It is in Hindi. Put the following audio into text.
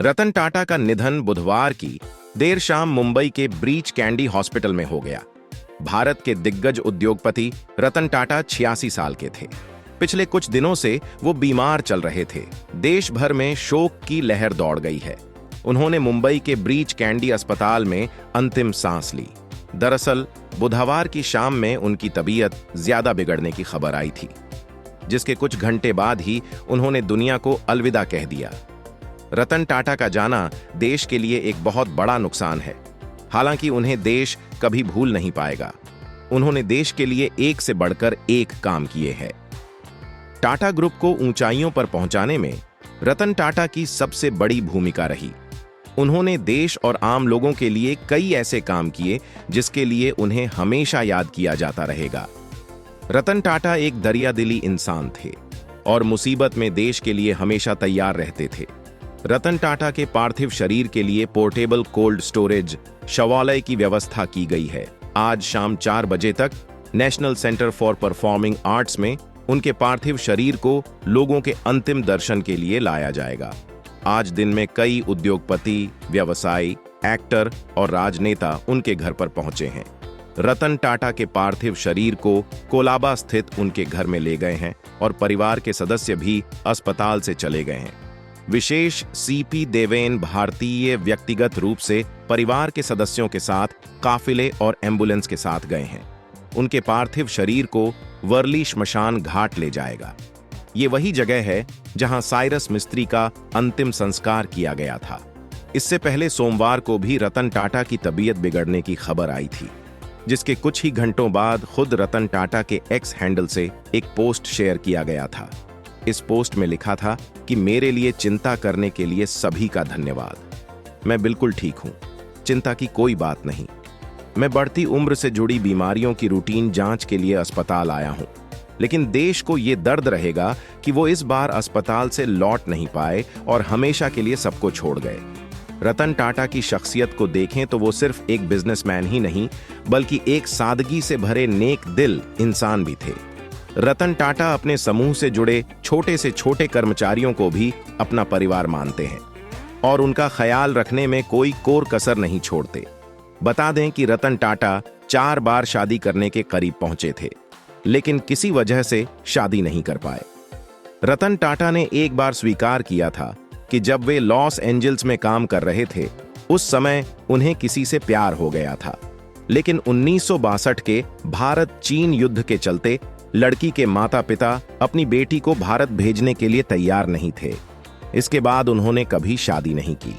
रतन टाटा का निधन बुधवार की देर शाम मुंबई के ब्रीच कैंडी हॉस्पिटल में हो गया। भारत के दिग्गज उद्योगपति रतन टाटा 86 साल के थे। पिछले कुछ दिनों से वो बीमार चल रहे थे। देश भर में शोक की लहर दौड़ गई है। उन्होंने मुंबई के ब्रीच कैंडी अस्पताल में अंतिम सांस ली। दरअसल बुधवार की शाम में उनकी तबीयत ज्यादा बिगड़ने की खबर आई थी, जिसके कुछ घंटे बाद ही उन्होंने दुनिया को अलविदा कह दिया। रतन टाटा का जाना देश के लिए एक बहुत बड़ा नुकसान है। हालांकि उन्हें देश कभी भूल नहीं पाएगा। उन्होंने देश के लिए एक से बढ़कर एक काम किए हैं। टाटा ग्रुप को ऊंचाइयों पर पहुंचाने में रतन टाटा की सबसे बड़ी भूमिका रही। उन्होंने देश और आम लोगों के लिए कई ऐसे काम किए जिसके लिए उन्हें हमेशा याद किया जाता रहेगा। रतन टाटा एक दरियादिली इंसान थे और मुसीबत में देश के लिए हमेशा तैयार रहते थे। रतन टाटा के पार्थिव शरीर के लिए पोर्टेबल कोल्ड स्टोरेज शौचालय की व्यवस्था की गई है। आज शाम 4 बजे तक national centre for performing arts में उनके पार्थिव शरीर को लोगों के अंतिम दर्शन के लिए लाया जाएगा। आज दिन में कई उद्योगपति, व्यवसायी, एक्टर और राजनेता उनके घर पर पहुंचे हैं। रतन टाटा के पार्थिव शरीर को कोलाबा स्थित उनके घर में ले गए हैं और परिवार के सदस्य भी अस्पताल से चले गए हैं। विशेष सीपी देवेन भारतीय व्यक्तिगत रूप से परिवार के सदस्यों के साथ काफिले और एम्बुलेंस के साथ गए हैं। उनके पार्थिव शरीर को वर्ली श्मशान घाट ले जाएगा। ये वही जगह है जहां साइरस मिस्त्री का अंतिम संस्कार किया गया था। इससे पहले सोमवार को भी रतन टाटा की तबीयत बिगड़ने की खबर आई थी, जिसके कुछ ही घंटों बाद खुद रतन टाटा के एक्स हैंडल से एक पोस्ट शेयर किया गया था। इस पोस्ट में लिखा था कि मेरे लिए चिंता करने के लिए सभी का धन्यवाद। मैं बिल्कुल ठीक हूं, चिंता की कोई बात नहीं। मैं बढ़ती उम्र से जुड़ी बीमारियों की रूटीन जांच के लिए अस्पताल आया हूं, लेकिन देश को यह दर्द रहेगा कि वो इस बार अस्पताल से लौट नहीं पाए और हमेशा के लिए सबको छोड़ गए। रतन टाटा की शख्सियत को देखें तो वो सिर्फ एक बिजनेसमैन ही नहीं, बल्कि एक सादगी से भरे नेक दिल इंसान भी थे। रतन टाटा अपने समूह से जुड़े छोटे से छोटे कर्मचारियों को भी अपना परिवार मानते हैं और उनका ख्याल रखने में कोई कोर कसर नहीं छोड़ते। बता दें कि रतन टाटा 4 बार शादी करने के करीब पहुंचे थे, लेकिन किसी वजह से शादी नहीं कर पाए। रतन टाटा ने एक बार स्वीकार किया था कि जब वे लॉस एंजल्स में काम कर रहे थे, उस समय उन्हें किसी से प्यार हो गया था। लेकिन 1962 के भारत चीन युद्ध के चलते लड़की के माता पिता अपनी बेटी को भारत भेजने के लिए तैयार नहीं थे। इसके बाद उन्होंने कभी शादी नहीं की।